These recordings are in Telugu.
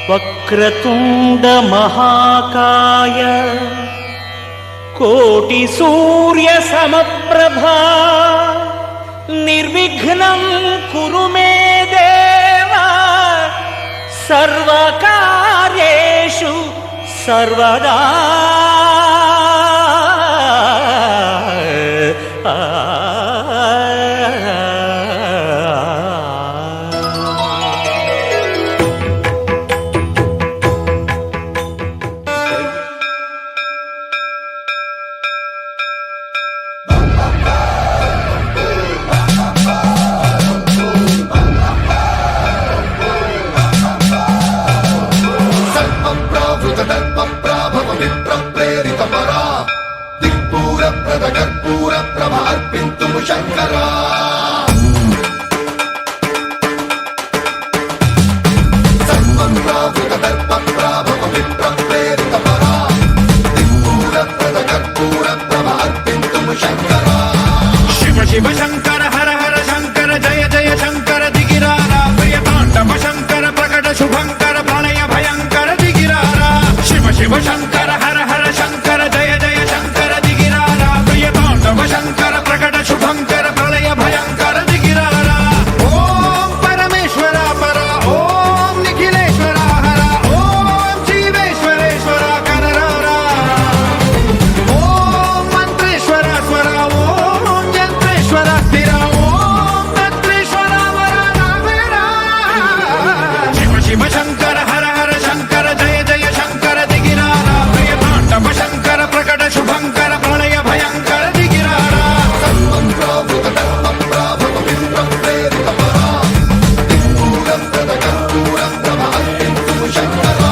వక్రతుండ మహాకాయ కోటి సూర్య సమప్రభా నిర్విఘ్నం కురు మే దేవ సర్వకార్యేషు సర్వదా. కర్పూర ప్రభ అర్పింతుము శంకరా. సర్వం ప్రావృత దర్ప ప్రాభవ విప్ర ప్రేరిత పరా దిక్పూర ప్రద కర్పూర ప్రభ అర్పింతుము శంకరా. శివ శివ శంకర హర హర శంకర జయ జయ శంకర దిగిరారా ప్రియ తాండవ శంకర ప్రకట శుభంకర ప్రళయ భయంకర దిగిరారా. శివ శివ శంకర హర హర శంకర జయ జయ శంకర దిగిరారా ప్రియ తాండవ శంకర ప్రకట శుభంకర ప్రళయ భయంకర దిగిరారా. ఓం పరమేశ్వర పర ఓం నిఖిలేశ్వర హర ఓం జీవేశ్వరేశ్వర కనరారా. ఓం మంత్రేశ్వర స్వర ఓం యంత్రేశ్వర స్థిర ఓం తంత్రేశ్వర వర నావేరా. శివ శివ శంకర హర హర శంకర జయ జయ శంకర దిగిరారా ప్రియ తాండవ శంకర ప్రకట శుభంకర ప్రళయ భయంకర దిగిరారా. సర్వం ప్రావృత దర్ప ప్రాభవ విప్ర ప్రేరిత పరా దిక్పూర ప్రద కర్పూర ప్రభ అర్పింతుము శంకరా.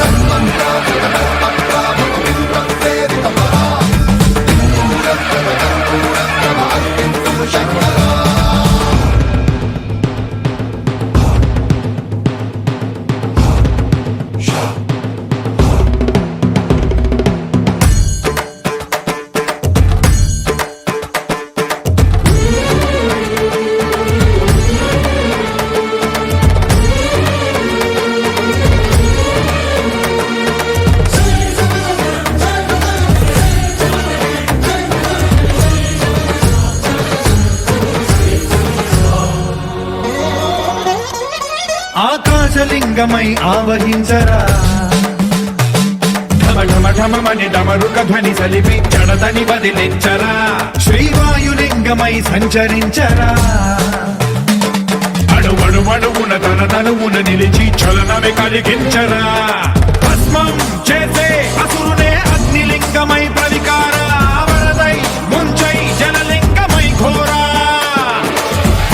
సర్వం ప్రావృత దర్ప ప్రాభవ విప్ర ప్రేరిత పరా దిక్పూర ప్రద కర్పూర ప్రభ అర్పింతుము శంకరా. ఆకాశలింగమై ఆవహించరా ఢమ ఢమ ఢమమని డమరుక ధ్వని సలిపి చడదని వదిలించరా. శ్రీవాయులింగమై సంచరించరా అడువడువడువున తన తనువున నిలిచి చలనమే కలిగించరా. భస్మం చేసే అసురునే అగ్నిలింగమై ప్రవికారా వరదై ముంచై జలలింగమై ఘోరా.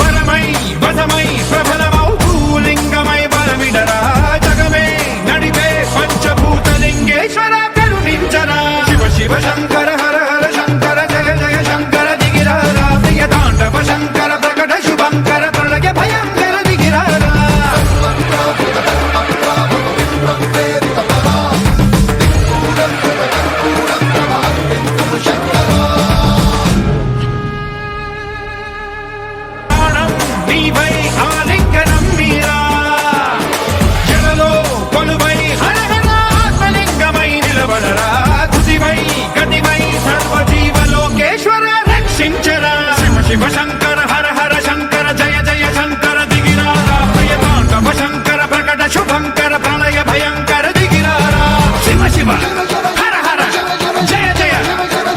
వరమై వసమై ప్రబలమౌ భూలింగమై బలమిడరా జగమే నడిపే పంచభూతలింగేశ్వర కరుణించరా. శివ శివ శంకర హర హర శంకర జయ జయ శంకర దిగిరారా ప్రియ తాండవ శంకర ప్రకట శుభంకర ప్రళయ భయంకర దిగిరారా. సర్వం ప్రావృత దర్ప ప్రాభవ విప్ర ప్రేరిత పరా దిక్పూర ప్రద కర్పూర ప్రభ అర్పింతుము శంకరా. ప్రాణం నీవై ఆలింగనం మీరా జలలో కొలువై హర హర ఆత్మలింగమై నిలబడరా. తుదివై గతివై సర్వజీవలోకేశ్వర రక్షించరా. శివ శివ శంకర హర హర శంకర జయ జయ శంకర దిగిరారా ప్రియ తాండవ శంకర ప్రకట శుభంకర ప్రళయ భయంకర దిగిరారా. శివ శివ హర హర జయ జయ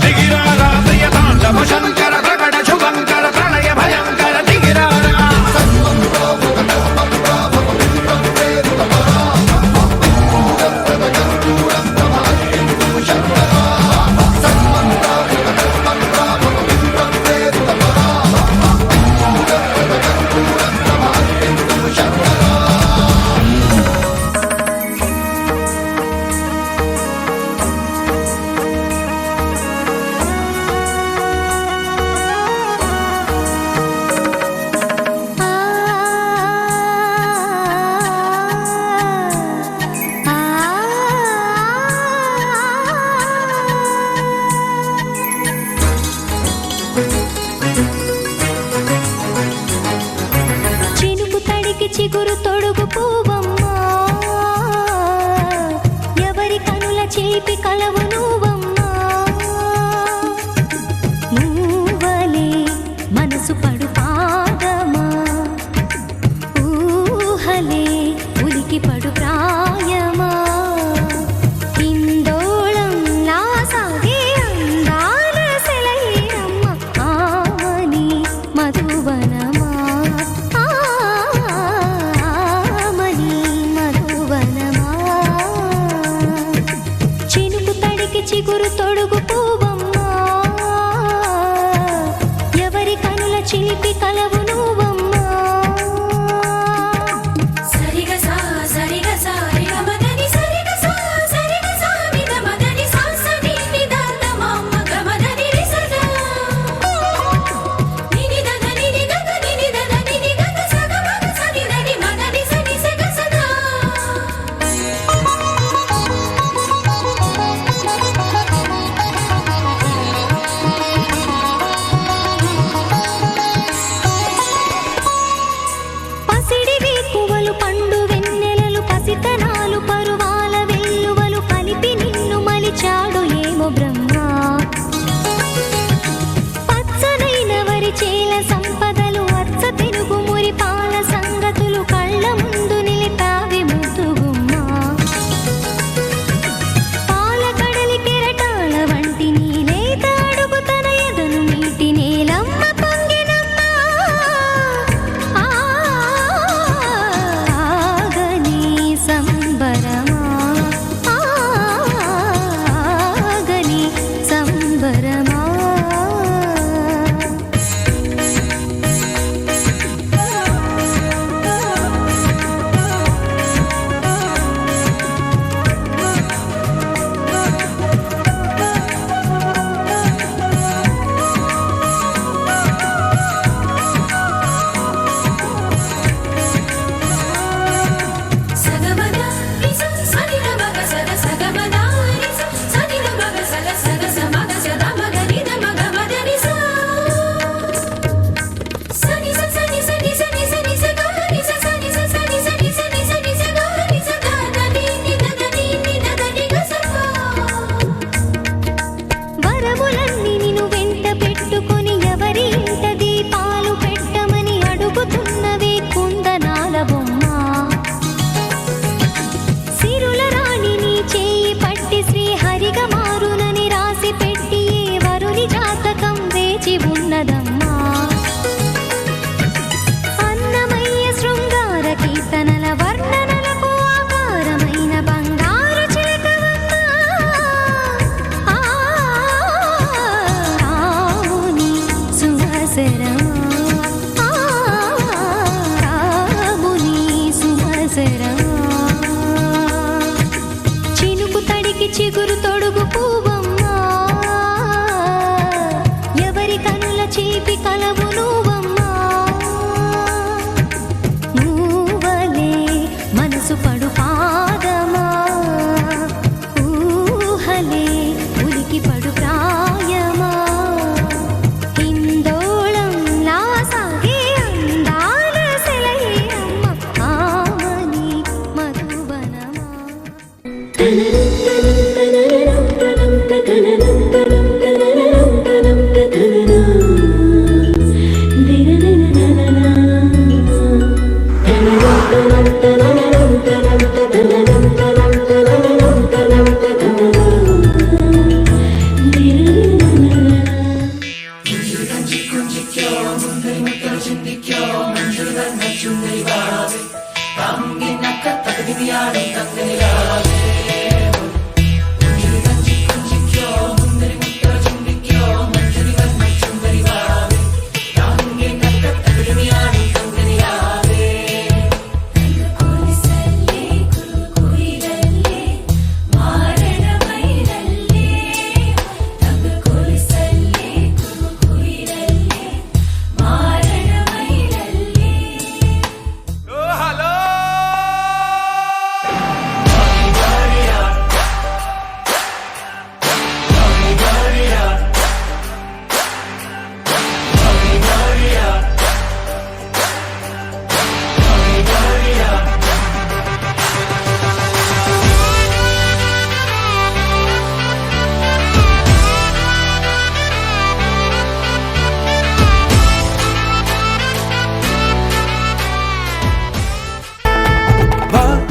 దిగిరారా ప్రియ తాండవ శంకర ప్రకట శుభంకర ప్రళయ భయంకర దిగిరారా. సర్వం ప్రావృత దర్ప ప్రాభవ విప్ర ప్రేరిత పరా దిక్పూర ప్రద కర్పూర ప్రభ అర్పింతుము శంకరా. సర్వం ప్రావృత దర్ప ప్రాభవ విప్ర ప్రేరిత పరా దిక్పూర ప్రద కర్పూర ప్రభ అర్పింతుము శంకరా. చినుకు తడికి చిగురు తొడుగు పూవమ్మా చిలిపి కలవు నువ్వమ్మా సరిగ సా సరిగ సా రిగ మదని సరిగ సా సరిగ సా నిద మదని సా సని నిదాత మమ్మ గమదని రిసగా నిని దద నిని దద నిని దద నిని దద సగ మగ సని దని మదని సని సగ సదా పసిడి వేకువలు పండు వెన్నెలలు పసితనాలు పరువాల వెల్లువలు కలిపి నిన్ను మలిచాడు ఏమో బ్రహ్మ పచ్చనైన వరి చేల సంపదలు అచ్చ తెలుగు మురి పాల సంగతులు కళ్ళ ముందు నిలిపావి ముద్దుగుమ్మ పాల కడలి కెరటాల వంటి నీలేత అడుగు తన ఎదను మీటి నేలమ్మ పొంగినమ్మ ఆగని సంబరమా ఆగని సంబరమా సగమద నిస సనిద మగ సద సగమద నిస సనిద మగ సద సగ సమగ సద మగ నిద మగ మద నిస సని స సని సని సని సని స గ నిస సని స సని సని సని సని స గ నిస ద ద ని ని ద ద ని ని ద ద ని గ స వరములన్నీ నిన్ను వెంట పెట్టుకొని ఎవరి ఇంట దీపాలు పెట్టమని అడుగుతున్నవే కుందనాల బొమ్మ సిరుల రాణి నీ చేయి పట్టి శ్రీహరిగా మారునని రాసి పెట్టి ఏ వరుని జాతకం వేచి ఉన్నదమ్మా అన్నమయ్య శృంగార కీర్తనల వర్ణనలకు ఆకారమైన బంగారు చిలకవమ్మా రాముని సుమసరమా రాముని సుమసరమా చినుకు తడికి చిగురు తొడుగు పువ్వమ్మా ఎవరి కనుల చీపి కలవు నువ్వమ్మా నువ్వలే మనసు పడు పాదమా ఊహలే ఉలికి పడు ప్రాయమా హిందోళంలా సాగే అందాల సెలయేరమ్మ ఆమని మధువనమా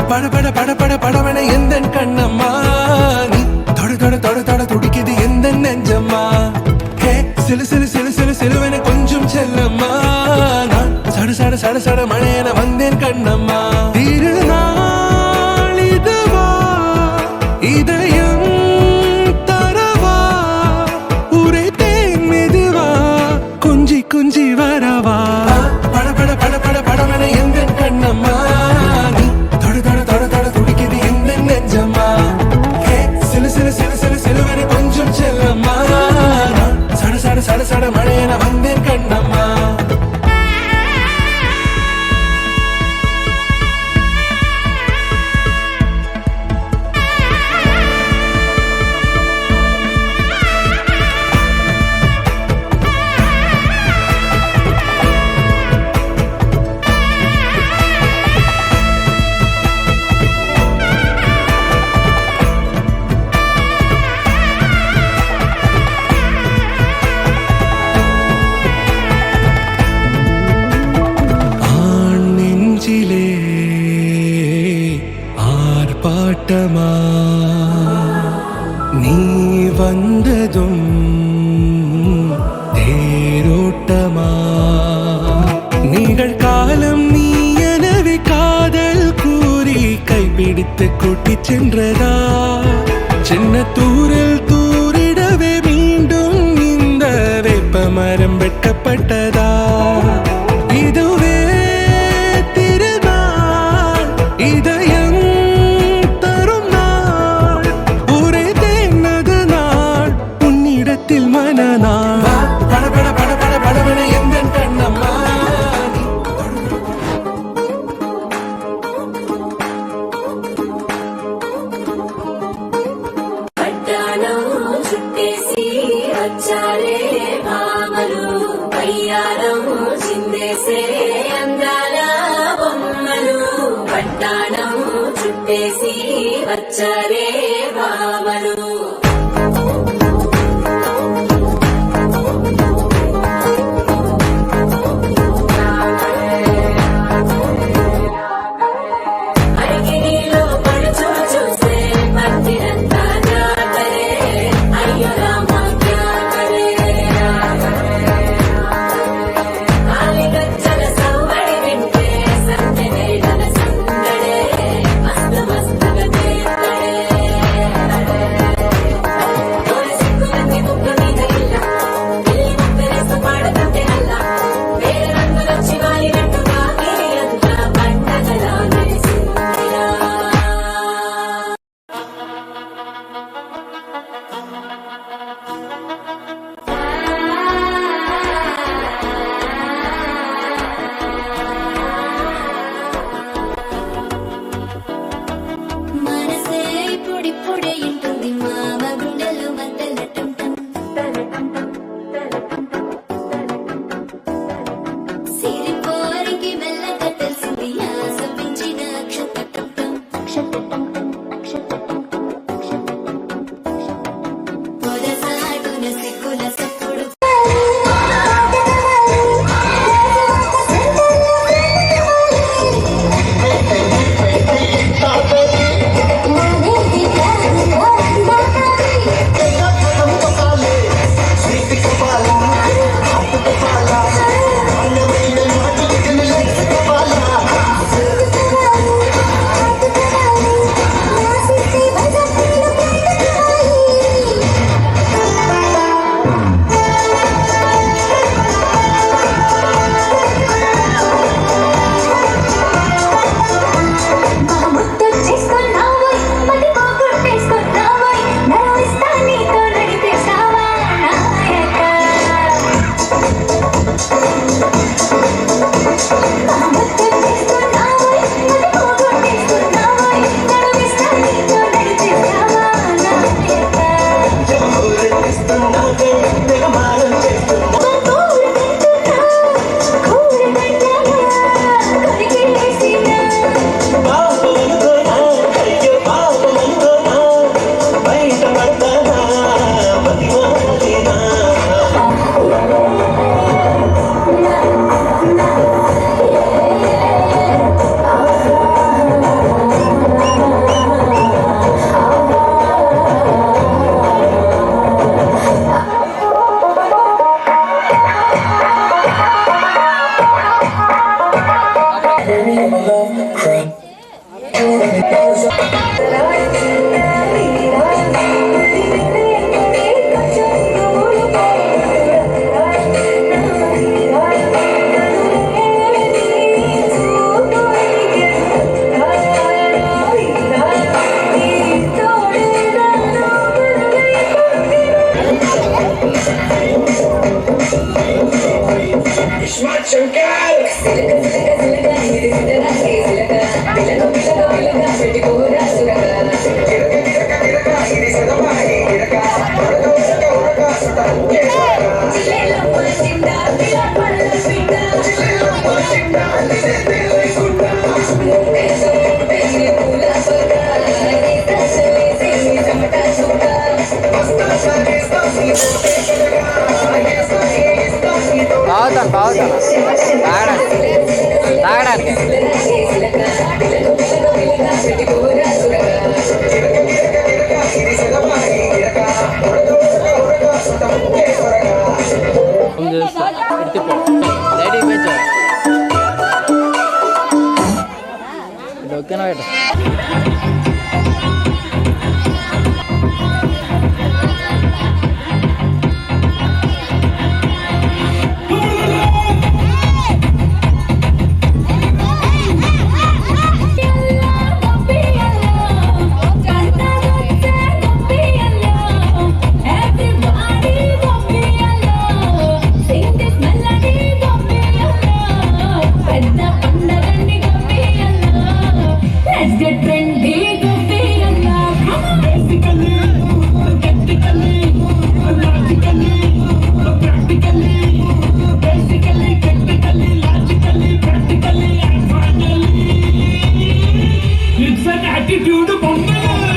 பட பட பட பட படவன எந்த கண்ணம்மா நீ தொட தொட தொட தொட துடிக்குது எந்த நெஞ்சம்மா ஹே சிலு சிலு சிலு சிலு சிலுவன கொஞ்சம் செல்லம்மா நான் சட சட சட சட மழையன வந்தேன் கண்ணம்மா திருநாள் இதுவா இதயம் தரவா உரைத்தேன் மெதுவா கொஞ்சி கொஞ்சி வரா மழையன வந்தேன் கண்ணம்மா. ஆர்ப்பாட்டமா நீ வந்ததும் தேரோட்டமா நிகழ்காலம் நீ எனவே காதல் கூறி கைப்பிடித்து கூட்டிச் சென்றதா சின்ன தூரில் தூரிடவே மீண்டும் இந்த வேப்ப மரம் வெட்கப்பட்டதா இதுவே திருநாள் இதயம் தரும் நாள் ஒரே தேனது நாள் உன்னிடத்தில் மனநாள் பட பட பட பட படவன எந்த கண்ணம்மா పట్టాణం చుట్టేసి వచ్చారే భామలు పయ్యారం చిందేసే అందాల బొమ్మలు పట్టాణం చుట్టేసి వచ్చారే భామలు అడిగిలో పడుచు చూసే మట్టినంతా జాతరే అయ్యో రామ జ్ఞాతరే కాలిగజ్జల సవ్వడి వింటే సందె వేళల సందడే మస్తు మస్తుగా చేస్తడే తోలి సిగ్గులన్నీ ముక్క మీద ఇల్ల పిల్లి ముక్కలేసి పాడుతుంటే నల్ల వేల రంగులొచ్చి వాలినట్టుగా గిరి అంతా పండగలా మెరిసిందిరా మనసే ఇప్పుడిప్పుడే ఇంటుంది మామ గుండెలు మద్దలటం సిరిపోరికి మెల్లగా తెలిసింది ఆశ పెంచిన పొరసాటున సిగ్గుల సప్పుడు స్మార్ట్ శంకర్ ఇది సదమాయి గిరక తాగుతాను తాగడానికి ఓకేనా బయట Let's get trendy, go be It's an attitude bomber.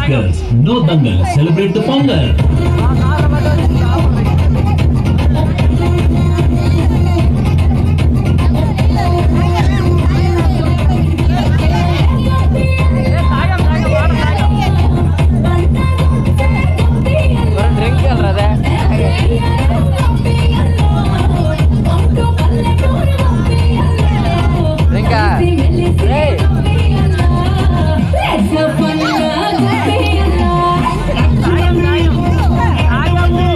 Girls, no dangal, celebrate the Pongal. Drink వెళ్ళరాదే డ్రింకా Let's have fun, go be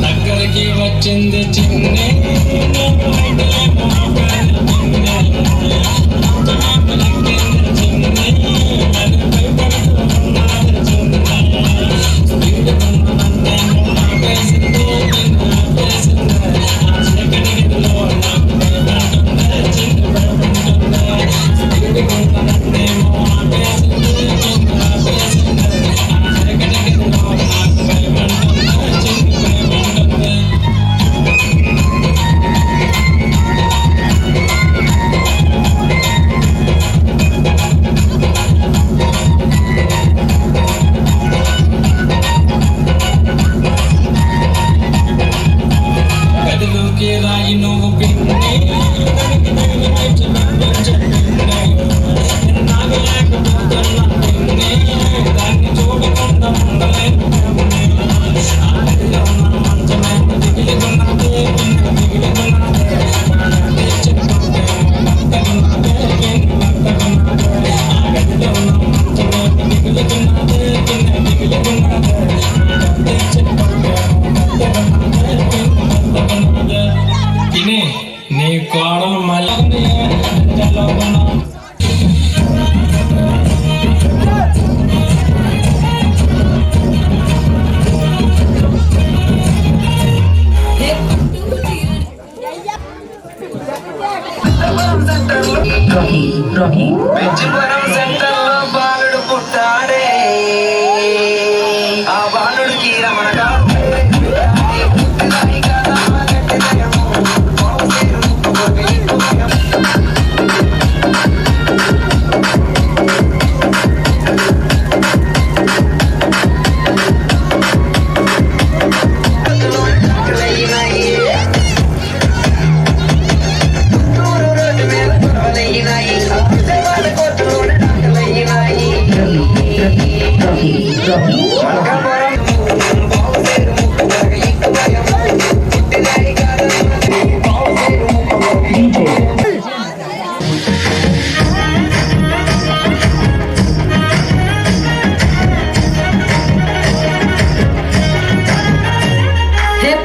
దగ్గరికి వచ్చింది చిన్నే గదిలోకి రాయి నువ్వు పిన్నే నాగలేకపోతున్నా పిన్నే దాన్ని చూడకుండా ఉండలేను మంచమే దిగులున్నదే తినే నీ కోడలు మళ్ళీ పెంచిపురం సెంటర్లో బాలుడు పుట్టాడే ఆ బాలుడికి రమణ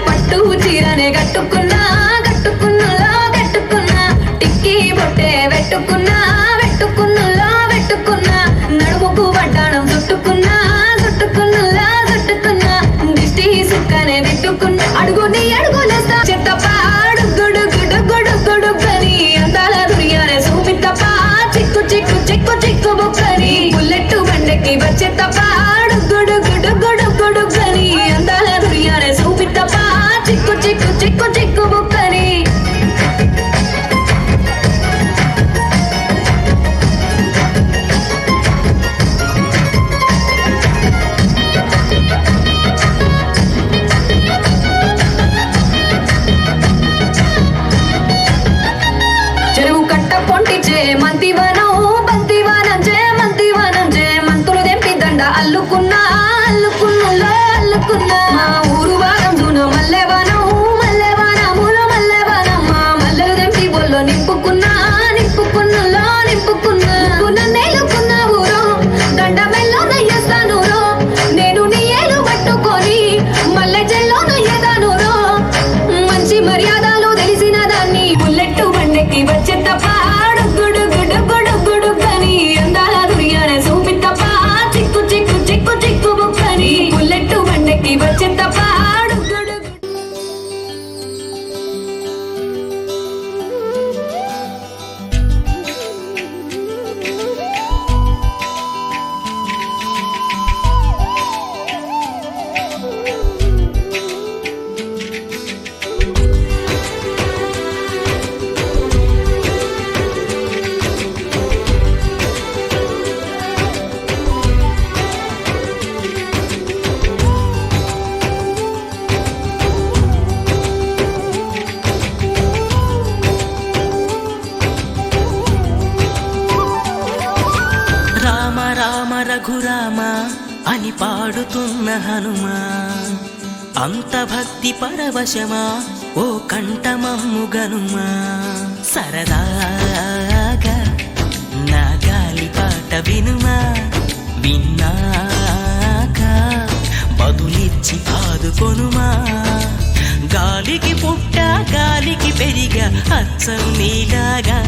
పట్టు చీరనే కట్టుకున్నా కట్టుకున్నలో కట్టుకున్నా టిక్కీ బొట్టే పెట్టుకున్నా పెట్టుకున్నలో పెట్టుకున్నా నడుముకు వడ్డాణం చుట్టుకున్నా చుట్టుకున్నలా చుట్టుకున్నా దిష్టి సుక్కనే తిట్టుకున్నా అడుగుని అడుగులేస్తా చెత్తప్ప అడుగుడు గుడు గుడు గుడుగని అందాల దునియానే చూపిత్తప్ప చిక్కు చిక్కు చిక్కు చిక్కు బుక్కని బుల్లెట్టు బండెక్కి వచ్చేత్తప్ప అడుగుడు గుడు గుడు గుడుగని అందాల దునియానే చూపిత్తప్ప చిక్కు చిక్కు చిక్కు చిక్కు బుక్కని చెరువు కట్ట పొంటిచే మంతివనం బంతివనం చే మంతివనం చే మంతులు దెంపి దండ అల్లుకున్నా అల్లుకున్నులో అల్లుకున్నా మా ఊరు వారం దూన మల్లెవనం మల్లెవనములో మల్లెవనం మా మల్లెలు దెంపి బొల్లో నింపుకున్నా నింపుకున్నులో నింపుకున్నా నేలుకున్న ఊరు దండ మెల్లో నయ్యేస్తాను నేను నీ ఏలు పట్టుకొని మల్లె చెల్లో నయ్యేదాను మంచి మర్యాదలు తెలిసిన దాన్ని బుల్లెట్టు బండెక్కి వచ్చే తప్ప గుడు గుడు గుడు గుడు గని అందాల దునియానే చూపిత్తప్ప చిక్కు చిక్కు చిక్కు చిక్కు బుక్కని బుల్లెట్టు బండెక్కి వచ్చే తప్ప గుడు రామ రామ రఘురామ అని పాడుతున్న హనుమా అంత భక్తి పరవశమా ఓ కంఠమమ్ము గనుమా సరదాగా నా గాలి పాట వినుమా విన్నాక బదులిచ్చి ఆదుకొనుమా గాలికి పుట్ట గాలికి పెరిగా అచ్చం నీలాగా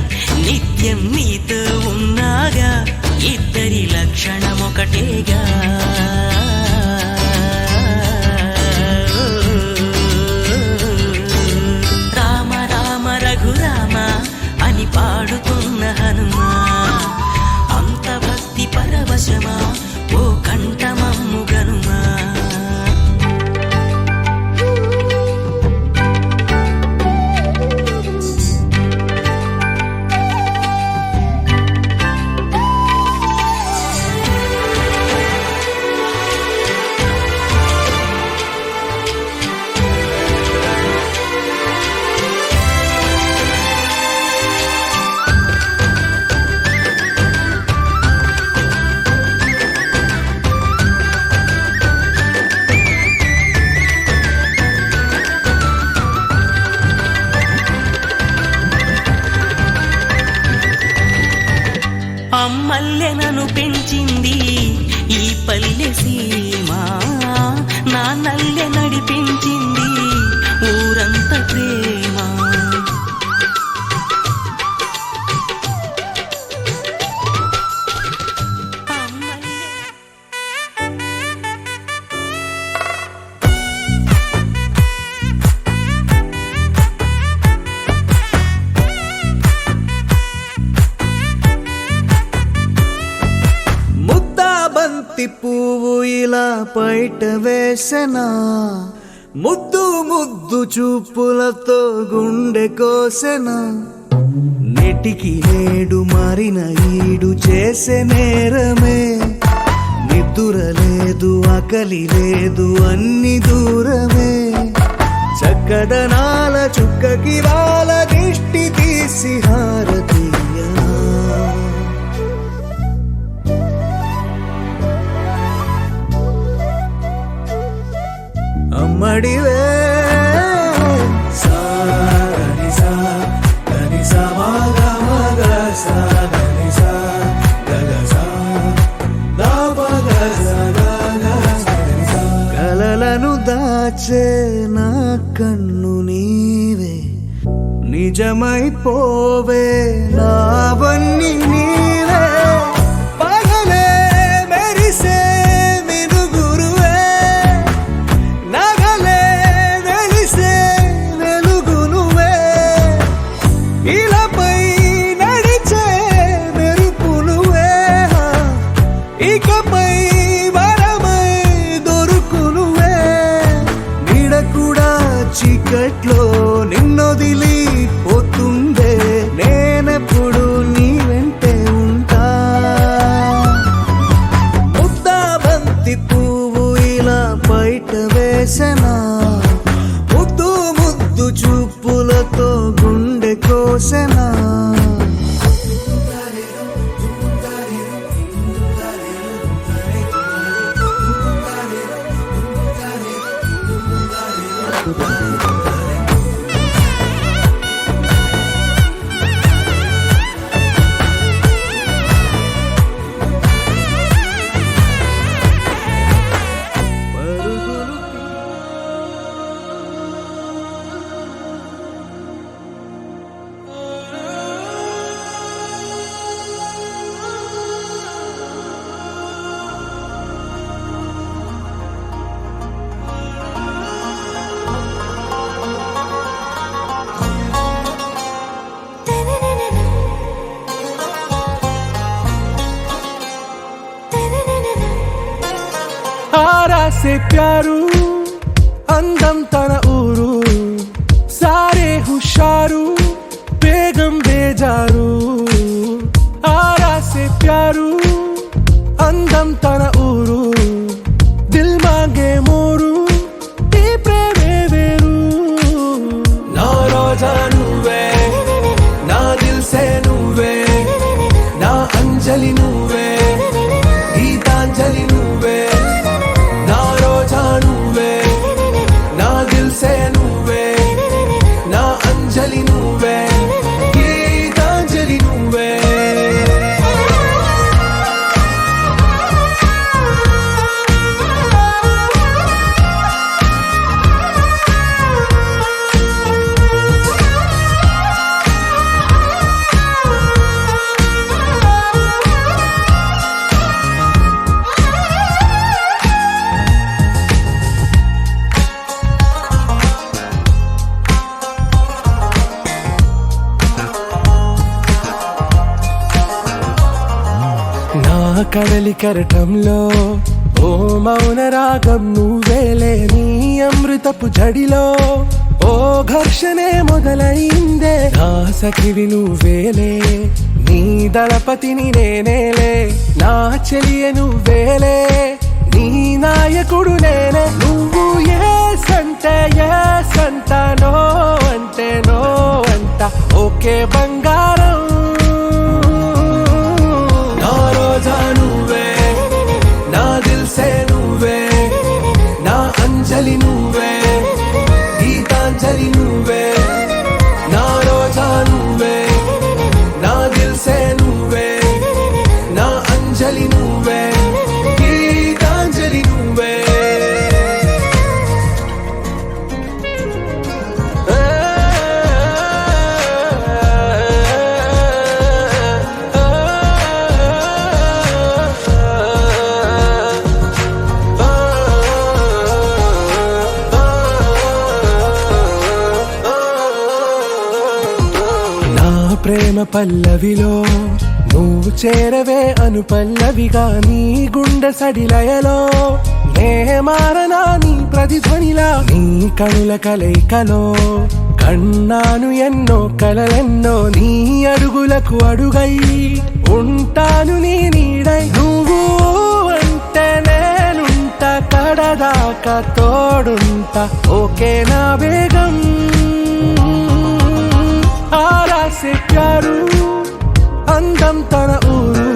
నిత్యం నీతో ఉన్నాగా ఇద్దరి లక్షణం ఒకటేగా రామ రామ రఘురామ అని పాడుతున్న హనుమా అంత భక్తి పరవశమా ఓ కంఠమమ్ము గనుమా అమ్మల్లె నన్ను పెంచింది ఈ పల్లె సీమ నాన్నల్లె నడిపించింది ఊరంత ప్రేమ బంతి పువ్వు ఇలా బయట వేసెనా ముద్దు ముద్దు చూపులతో గుండె కోసెనా నెటికి నేడు మారిన ఈడు చేసే నేరమే నిద్దుర లేదు ఆకలి లేదు అన్ని దూరమే చక్కదనాల చుక్కకి వాళ్ళ దిష్టి తీసి హారతీయా అమ్మడివే సాని సా గని సా మగ మగ సా గని సా గగ సా దా మగ సా గగ సా కలలను దాచే నా కన్ను నీవే నిజమైపోవే నావన్నీ నీవే పగలే మెరిసే చీకట్లో నిన్నొదిలి పోతుందే నేనెప్పుడు నీ వెంటే ఉంటా ముద్దా బంతి పువ్వు ఇలా బయట వేసెనా ముద్దు ముద్దు చూపులతో గుండె కోసెనా से प्यारू అందం తన ఊరు సారే హుషారు బేగం బేజారు ఆరా సే ప్యారు అందం తన ఊరు దిల్ మాంగే మోరు ఈ ప్రేమే వేరు నా రోజా నువ్వే నా దిల్ సే నువ్వే నా అంజలి నువ్వే గీతాంజలి నువ్వే నా రోజా కడలి కెరటంలో ఓ మౌన రాగం నువ్వేలే, నీ అమృతపు జడిలో ఓ ఘర్షణే మొదలైందే, నా సఖివి నువ్వేలే, నీ దళపతిని నేనేలే, నా చెలియ నువ్వేలే, నీ నాయకుడు నేనే, నువ్వు ఏ సంట నో అంటే నో అంట, ఓకే బంగారం, నా రోజా నువ్వే, నా దిల్సే నువ్వే, నా అంజలి నువ్వే, గీతాంజలి నువ్వే, నా రోజా నువ్వే, నా దిల్సే నువ్వే, నా అంజలి నువ్వే, గీతాంజలి నువ్వే. ప్రేమ పల్లవిలో నువ్వు చేరవే అను పల్లవిగా, నీ గుండె సడిలయలో నే మారనా నీ ప్రతిధ్వనిలా, నీ కనుల కలయికలో కన్నాను ఎన్నో కలలెన్నో, నీ అడుగులకు అడుగై ఉంటాను నీ నీడై, నువ్వు అంటే నేనుంట కడదాకా తోడుంట, ఓకే నా బేగం, ఆరాసే ప్యారు అందం తన ఊరు,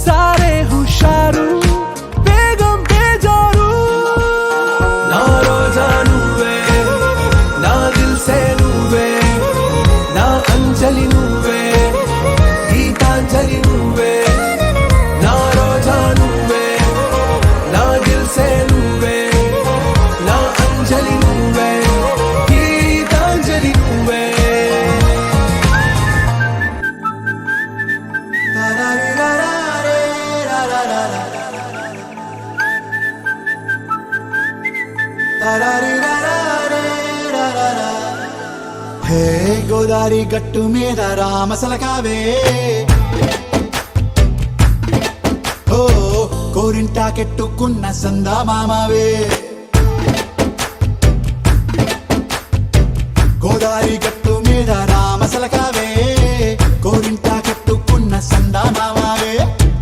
సారే హుషారు బేగం బేజారు, నా రోజా నువ్వే, నా దిల్సే నువ్వే, నా అంజలి నువ్వే, గీతాంజలి నువ్వే, నా రోజా నువ్వే, నా దిల్సే నువ్వే, నా అంజలి నువ్వే, గీతాంజలి నువ్వే. హే గోదారి గట్టు మీద రామసలకావే, ఓ కోరింటాకెట్టుకున్న సందా మామావే, గోదారి గట్టు మీద రామసలకావే, కోరింటాకెట్టుకున్న సందా మామావే,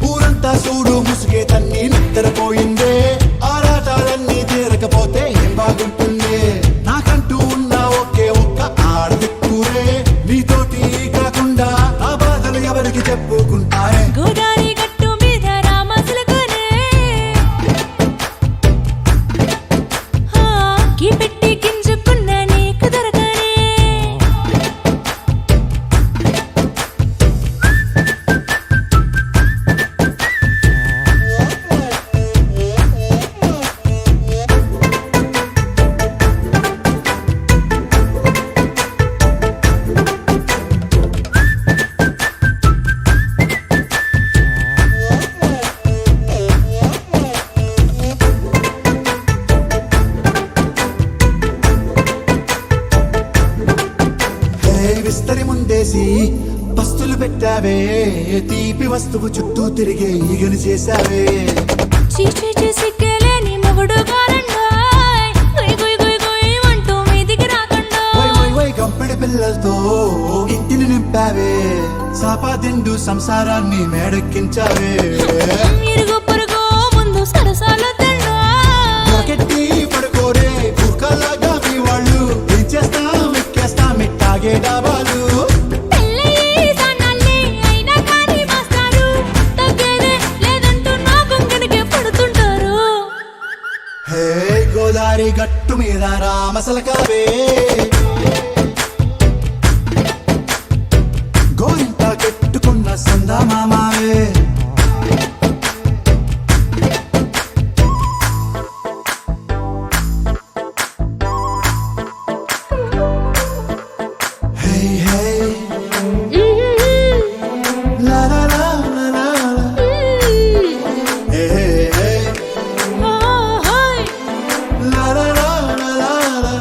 ఊరంతా చూడు ముసుగే తన్ని నిద్రపోయిందే, ఆరాటాలన్నీ తీరకపోతే ఏం బాగుంటుంది, నాకంటూ ఉన్న ఒకే ఒక్క ఆడదిక్కురే, నీతోటి కాకుండా ఆ బాధలు ఎవరికి చెప్పుకుంటారే, గోదారి గట్టు మీద రామసులకనే కీ పెట్టి గింజుకున్న నీకు దొరకనే, విస్తరి ముందేసి పస్తులు పెట్టావే, తీపి వస్తువు చుట్టూ తిరిగే ఈగను చేశావే, చీచి సిగ్గలేని మొగుడు గారండాయ్, గుయ్ గుయ్ గుయ్ గుయ్ అంటూ మీదికి రాకండా, వై వై వై గంపెడి పిల్లలతో ఇంటిని నింపావే, సాపాదిండు సంసారాన్ని మేడెక్కించావే, ఇరుగు పొరుగు ముందు సరసాల తండా, రాకెట్టి పడుకోరే కుక్కలాగా మీ వాళ్ళు, ఏం చేస్తాం ఎక్కేస్తాం మిట్టాగే డాబాలు, పెళ్ళయి సన్నాళ్ళే అయినా కానీ మాస్తారు, తగ్గేదే లేదంటూ నా కొంగనికే పడుతుంటారు, హే గోదారి గట్టు మీద రామసలకావే, గోరింటా కెట్టుకున్న సందా మామావే, హే హే లా లా లా లా లా లా, హే హే హాయ్ లా లా లా లా లా లా.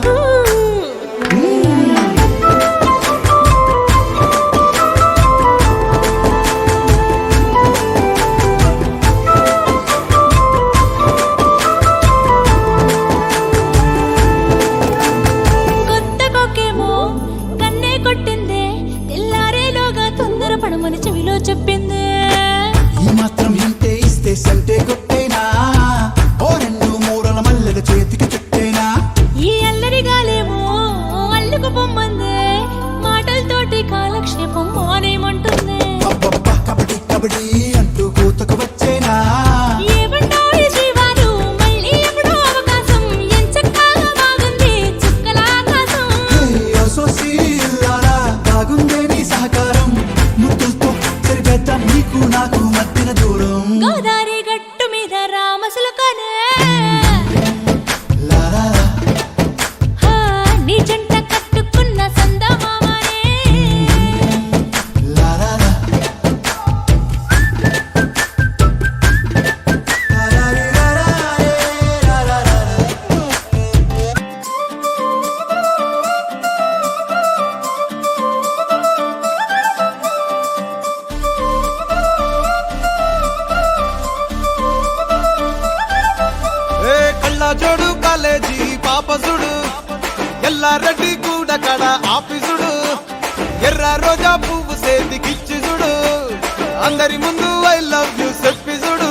ఎల్లారెడ్డి కూడా కడ ఆఫీసుడు ఎర్ర రోజా పువ్వు సేతికిచ్చి చూడు అందరి ముందు ఐ లవ్ యూ చెప్పి చూడు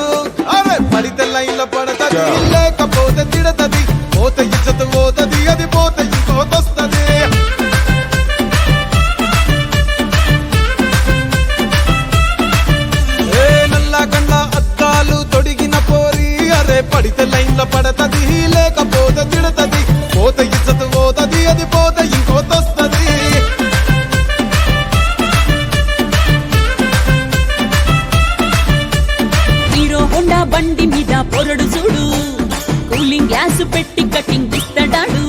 అరే పడితే లైన్లో పడతది లేకపోతే తిడతది పోత ఇచ్చత పోతది అది పోత ఇంకోతొస్తది ఏ నల్ల కండ అద్దాలు తొడిగిన పోరి అరే పడితే లైన్లో పడతది లేకపోతే తిడతది పోత ఇచ్చత పోతది అది పోత ఇంకోతొస్తది హీరో హోండా బండి మీద పొరడు చూడు కూలింగ్ గ్లాస్ పెట్టి కటింగ్ ఇస్తాడాడు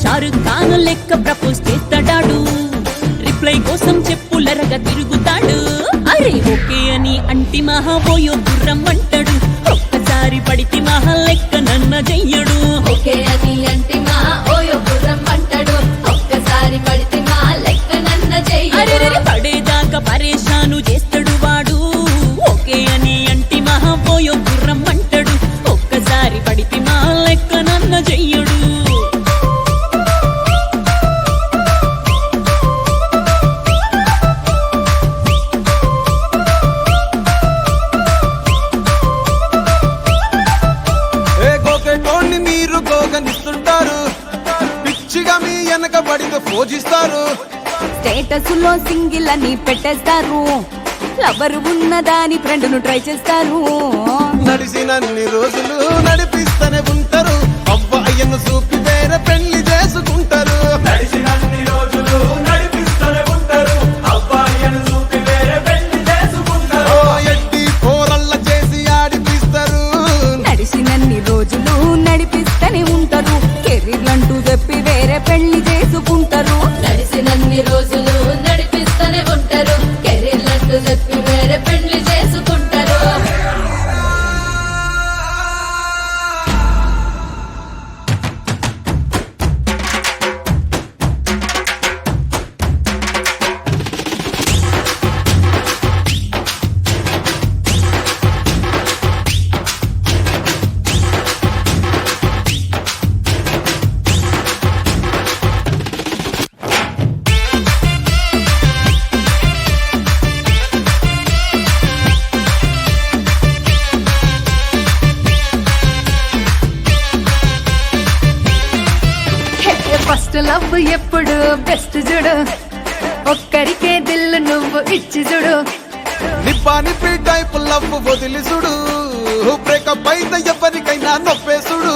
షారుఖ్ ఖాన్ లెక్క ప్రపోజ్ చేస్తాడాడు రిప్లై కోసం చెప్పులరగా తిరుగుతాడు అరే ఓకే అని అంటి మహా పోయో గుర్రం అంటాడు ఒక్కసారి పడితే మహా లెక్క నన్న చెయ్యడు ఓకే అని అంటి మా ఓయో గుర్రం అంటాడు ఒక్కసారి పడితే మా లెక్క నన్న అరే చెయ్యడు పడేదాకా పరేషాను చేస్తాడు వాడు ఓకే అని అంటి మహా పోయో గుర్రం అంటాడు ఒక్కసారి పడితే మా లెక్క నన్న చెయ్యడు ఏ గోకెటోన్ని మీరు గోగనిస్తుంటారు పిచ్చిగా మీ వెనక పడితే పూజిస్తారు స్టేటస్ లో సింగిల్ అని పెట్టేస్తారు లవర్ ఉన్నదాని ఫ్రెండ్ ను ట్రై చేస్తారు నడిచినన్ని రోజులు నడిపిస్తూనే ఉంటారు అవ్వ అయ్యను చూపి వేరే పెళ్లి చేసుకుంటారు నడిచినన్ని రోజులు నడిపిస్తూనే ఉంటారు అబ్బాయిను చూపి వేరే పెళ్లి చేసుకుంటారు ఓ ఎడ్డి పోరల్ల చేసి ఆడిపిస్తారు నడిచినన్ని రోజులు నడిపిస్తూనే ఉంటారు కెరీర్ అంటూ చెప్పి వేరే పెళ్లి చేసుకుంటారు నడిచినన్ని రోజులు నడిపిస్తూనే ఉంటారు కెరీర్ అంటూ చెప్పి వేరే పెళ్లి చేసుకుంటారు ఫస్ట్ లవ్ ఎప్పుడు బెస్ట్ చూడు ఒక్కరికే దిల్లు నువ్వు ఇచ్చి చూడు నిప్పా నిప్పి టైప్ లవ్ వదిలి చూడు బ్రేకప్ అయితే ఎవరికైనా నొప్పేసుడు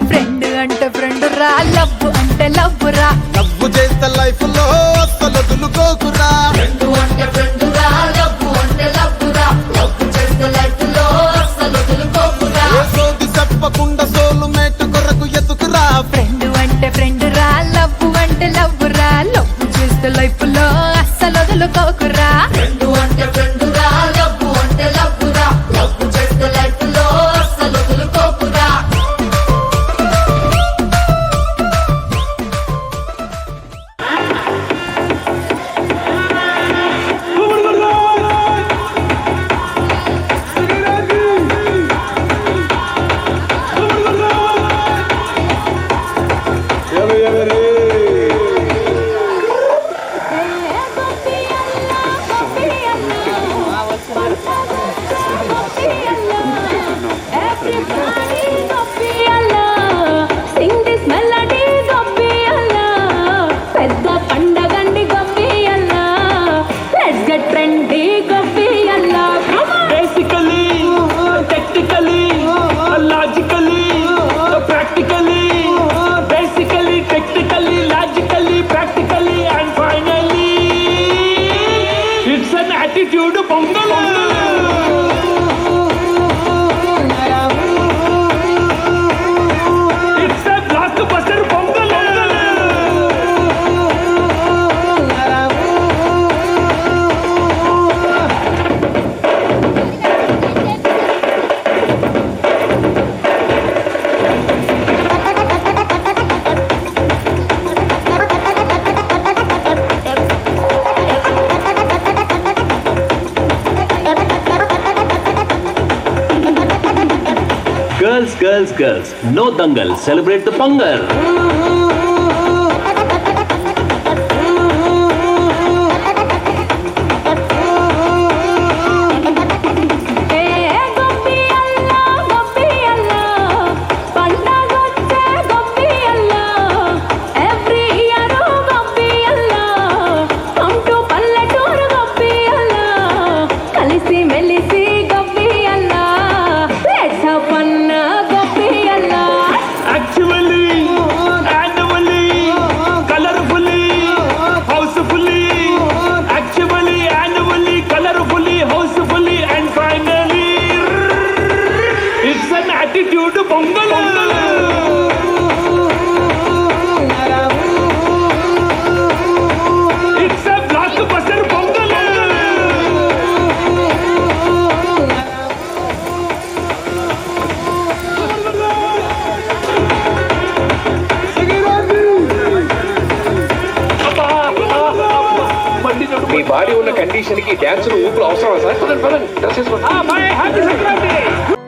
ఫ్రెండ్ అంటే ఫ్రెండ్ రా లవ్ అంటే లవ్ రా లవ్ చేస్తే లైఫ్ లో అస్సలు వదులుకోకురా ఫ్రెండ్ అంటే ఫ్రెండ్ రా లవ్ అంటే లవ్ రా లవ్ చేస్తే లైఫ్ లో అస్సలు వదులుకోకురా ఏ సోది చెప్పకుండా సోలు మేటు కొరకు ఎతుకురా ఫ్రెండ్ అంటే ఫ్రెండ్ రా లవ్ అంటే లవ్ రా లవ్ చేస్తే లైఫ్ లో అస్సలు వదులుకోకురా ఫ్రెండ్ అంటే ఫ్రెండ్ రా లవ్ అంటే లవ్ రా లవ్ చేస్తే లైఫ్ లో అస్సలు వదులుకోకురా Practically, technically girls. No dangal. Celebrate the Pongal. Me body ఉన్న కండిషన్ కి డాన్స్ ఊపులు అవసరమా సార్? పదండి డ్రెస్ వేసుకోండి.